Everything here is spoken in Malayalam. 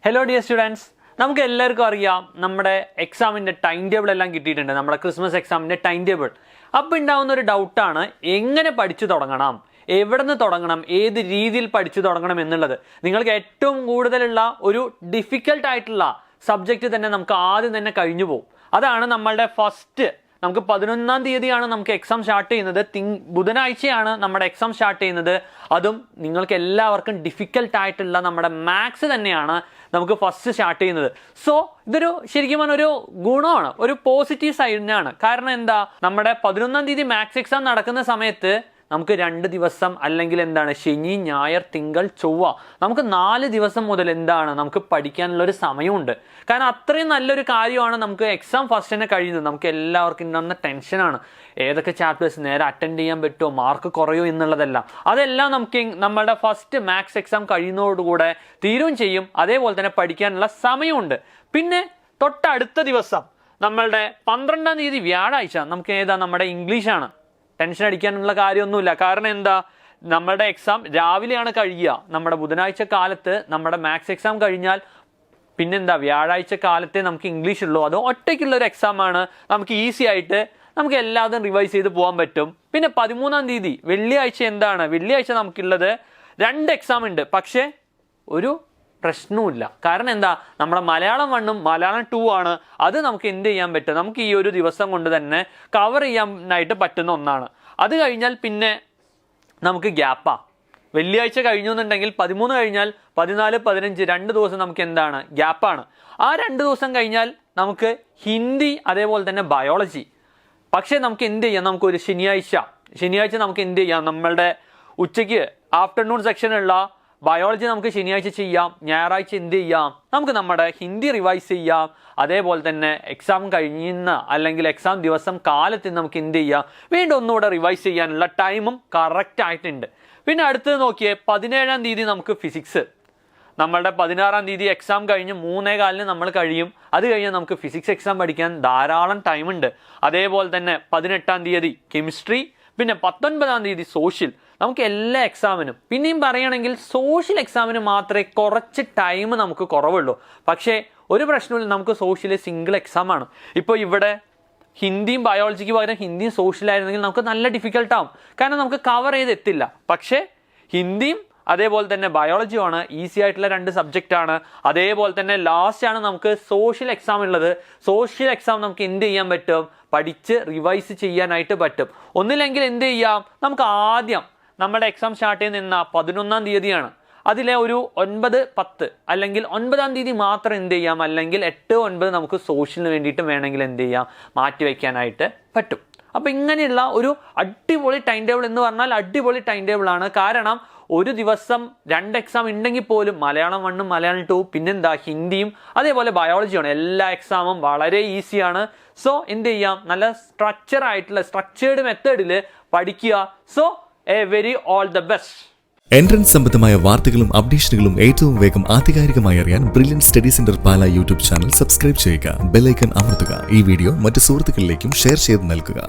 Hello dear students, നമുക്ക് എല്ലാവർക്കും അറിയാം നമ്മുടെ എക്സാമിൻ്റെ ടൈം ടേബിൾ എല്ലാം കിട്ടിയിട്ടുണ്ട്. നമ്മുടെ ക്രിസ്മസ് എക്സാമിൻ്റെ ടൈം ടേബിൾ. അപ്പോൾ ഉണ്ടാകുന്ന ഒരു ഡൗട്ടാണ് എങ്ങനെ പഠിച്ചു തുടങ്ങണം, എവിടെ നിന്ന് തുടങ്ങണം, ഏത് രീതിയിൽ പഠിച്ചു തുടങ്ങണം എന്നുള്ളത്. നിങ്ങൾക്ക് ഏറ്റവും കൂടുതലുള്ള ഒരു ഡിഫിക്കൽട്ടായിട്ടുള്ള സബ്ജക്റ്റ് തന്നെ നമുക്ക് ആദ്യം തന്നെ കഴിഞ്ഞു പോകും. അതാണ് നമ്മളുടെ ഫസ്റ്റ്. നമുക്ക് 11-ാം തീയതിയാണ് നമുക്ക് എക്സാം സ്റ്റാർട്ട് ചെയ്യുന്നത്. ബുധനാഴ്ചയാണ് നമ്മുടെ എക്സാം സ്റ്റാർട്ട് ചെയ്യുന്നത്. അതും നിങ്ങൾക്ക് എല്ലാവർക്കും ഡിഫിക്കൽട്ടായിട്ടുള്ള നമ്മുടെ മാത്സ് തന്നെയാണ് നമുക്ക് ഫസ്റ്റ് സ്റ്റാർട്ട് ചെയ്യുന്നത്. സോ ഇതൊരു ശരിക്കും പറഞ്ഞ ഒരു ഗുണമാണ്, ഒരു പോസിറ്റീവ് സൈഡിനാണ്. കാരണം എന്താ, നമ്മുടെ 11-ാം തീയതി മാത്സ് എക്സാം നടക്കുന്ന സമയത്ത് നമുക്ക് 2 ദിവസം അല്ലെങ്കിൽ ശനി, ഞായർ, തിങ്കൾ, ചൊവ്വ, നമുക്ക് 4 ദിവസം മുതൽ നമുക്ക് പഠിക്കാനുള്ളൊരു സമയമുണ്ട്. കാരണം അത്രയും നല്ലൊരു കാര്യമാണ് നമുക്ക് എക്സാം ഫസ്റ്റ് തന്നെ കഴിയുന്നത്. നമുക്ക് എല്ലാവർക്കും ഉണ്ടാകുന്ന ടെൻഷനാണ്, ഏതൊക്കെ ചാപ്റ്റേഴ്സ് നേരെ അറ്റൻഡ് ചെയ്യാൻ പറ്റുമോ, മാർക്ക് കുറയോ എന്നുള്ളതെല്ലാം. അതെല്ലാം നമുക്ക് നമ്മളുടെ ഫസ്റ്റ് മാത്സ് എക്സാം കഴിയുന്നതോടുകൂടെ തീരുകയും ചെയ്യും. അതേപോലെ തന്നെ പഠിക്കാനുള്ള സമയമുണ്ട്. പിന്നെ തൊട്ടടുത്ത ദിവസം നമ്മളുടെ 12-ാം തീയതി വ്യാഴാഴ്ച നമുക്ക് നമ്മുടെ ഇംഗ്ലീഷാണ്. ടെൻഷൻ അടിക്കാനുള്ള കാര്യമൊന്നുമില്ല. കാരണം എന്താ, നമ്മുടെ എക്സാം രാവിലെയാണ് കഴിയുക. നമ്മുടെ ബുധനാഴ്ച കാലത്ത് നമ്മുടെ മാത്സ് എക്സാം കഴിഞ്ഞാൽ പിന്നെന്താ, വ്യാഴാഴ്ച കാലത്തെ നമുക്ക് ഇംഗ്ലീഷ് ഉള്ളൂ. അത് ഒറ്റയ്ക്കുള്ളൊരു എക്സാമാണ്. നമുക്ക് ഈസി ആയിട്ട് നമുക്ക് എല്ലാതും റിവൈസ് ചെയ്ത് പോകാൻ പറ്റും. പിന്നെ 13-ാം തീയതി വെള്ളിയാഴ്ച വെള്ളിയാഴ്ച നമുക്കുള്ളത് 2 എക്സാം ഉണ്ട്. പക്ഷേ ഒരു പ്രശ്നവുമില്ല. കാരണം എന്താ, നമ്മുടെ മലയാളം 1ഉം മലയാളം 2 ആണ്. അത് നമുക്ക് എന്ത് ചെയ്യാൻ പറ്റും, നമുക്ക് ഈ ഒരു ദിവസം കൊണ്ട് തന്നെ കവർ ചെയ്യാനായിട്ട് പറ്റുന്ന ഒന്നാണ്. അത് കഴിഞ്ഞാൽ പിന്നെ നമുക്ക് ഗ്യാപ്പാ. വെള്ളിയാഴ്ച കഴിഞ്ഞു എന്നുണ്ടെങ്കിൽ 13 കഴിഞ്ഞാൽ 14, 15 2 ദിവസം നമുക്ക് ഗ്യാപ്പാണ്. ആ 2 ദിവസം കഴിഞ്ഞാൽ നമുക്ക് ഹിന്ദി അതേപോലെ തന്നെ ബയോളജി. പക്ഷേ നമുക്ക് എന്ത് ചെയ്യാം, നമുക്കൊരു ശനിയാഴ്ച നമുക്ക് എന്ത് ചെയ്യാം, നമ്മളുടെ ഉച്ചയ്ക്ക് ആഫ്റ്റർനൂൺ സെക്ഷനുള്ള ബയോളജി നമുക്ക് ശനിയാഴ്ച ചെയ്യാം. ഞായറാഴ്ച എന്ത് ചെയ്യാം, നമുക്ക് നമ്മുടെ ഹിന്ദി റിവൈസ് ചെയ്യാം. അതേപോലെ തന്നെ എക്സാം കഴിയുന്ന അല്ലെങ്കിൽ എക്സാം ദിവസം കാലത്ത് നമുക്ക് എന്ത് ചെയ്യാം, വീണ്ടും ഒന്നുകൂടെ റിവൈസ് ചെയ്യാനുള്ള ടൈമും കറക്റ്റ് ആയിട്ടുണ്ട്. പിന്നെ അടുത്തത് നോക്കിയേ, 17-ാം തീയതി നമുക്ക് ഫിസിക്സ്. നമ്മളുടെ 16-ാം തീയതി എക്സാം കഴിഞ്ഞ് 3:15 നമ്മൾ കഴിയും. അത് കഴിഞ്ഞ് നമുക്ക് ഫിസിക്സ് എക്സാം പഠിക്കാൻ ധാരാളം ടൈമുണ്ട്. അതേപോലെ തന്നെ 18-ാം തീയതി കെമിസ്ട്രി, പിന്നെ 19-ാം തീയതി സോഷ്യൽ. നമുക്ക് എല്ലാ എക്സാമിനും, പിന്നെയും പറയുകയാണെങ്കിൽ സോഷ്യൽ എക്സാമിന് മാത്രമേ കുറച്ച് ടൈം നമുക്ക് കുറവുള്ളൂ. പക്ഷേ ഒരു പ്രശ്നമില്ല, നമുക്ക് സോഷ്യൽ സിംഗിൾ എക്സാമാണ്. ഇപ്പോൾ ഇവിടെ ഹിന്ദിയും ബയോളജിക്ക് പകരം ഹിന്ദിയും സോഷ്യലായിരുന്നെങ്കിൽ നമുക്ക് നല്ല ഡിഫിക്കൽട്ടാവും. കാരണം നമുക്ക് കവർ ചെയ്തെത്തില്ല. പക്ഷേ ഹിന്ദിയും അതേപോലെ തന്നെ ബയോളജിയുമാണ് ഈസി ആയിട്ടുള്ള 2 സബ്ജക്റ്റാണ്. അതേപോലെ തന്നെ ലാസ്റ്റാണ് നമുക്ക് സോഷ്യൽ എക്സാം ഉള്ളത്. സോഷ്യൽ എക്സാം നമുക്ക് എന്ത് ചെയ്യാൻ പറ്റും, പഠിച്ച് റിവൈസ് ചെയ്യാനായിട്ട് പറ്റും. ഒന്നില്ലെങ്കിൽ എന്ത് ചെയ്യാം, നമുക്ക് ആദ്യം നമ്മുടെ എക്സാം സ്റ്റാർട്ട് ചെയ്യുന്ന 11-ാം തീയതിയാണ്. അതിലെ ഒരു 9, 10 അല്ലെങ്കിൽ 9-ാം തീയതി മാത്രം എന്ത് ചെയ്യാം, അല്ലെങ്കിൽ 8, 9 നമുക്ക് സോഷ്യലിന് വേണ്ടിയിട്ട് വേണമെങ്കിൽ എന്ത് ചെയ്യാം, മാറ്റി വയ്ക്കാനായിട്ട് പറ്റും. അപ്പോൾ ഇങ്ങനെയുള്ള ഒരു അടിപൊളി ടൈം ടേബിൾ എന്ന് പറഞ്ഞാൽ അടിപൊളി ടൈം ടേബിളാണ്. കാരണം ഒരു ദിവസം 2 എക്സാം ഉണ്ടെങ്കിൽ പോലും മലയാളം 1ഉം മലയാളം 2, പിന്നെന്താ ഹിന്ദിയും അതേപോലെ ബയോളജിയാണ്. എല്ലാ എക്സാമും വളരെ ഈസിയാണ്. സോ എന്ത് ചെയ്യാം, നല്ല സ്ട്രക്ചേർഡ് മെത്തേഡിൽ പഠിക്കുക. So A very all the best. Entrance സംബന്ധമായ വാർത്തകളും അപ്ഡേഷനുകളും ഏറ്റവും വേഗം ആധികാരികമായി അറിയാൻ ബ്രില്യൻറ്റ് സ്റ്റഡി സെന്റർ പാല യൂട്യൂബ് ചാനൽ സബ്സ്ക്രൈബ് ചെയ്യുക. ബെൽ ഐക്കൺ അമർത്തുക. ഈ വീഡിയോ മറ്റ് സുഹൃത്തുക്കളിലേക്കും ഷെയർ ചെയ്ത് നൽകുക.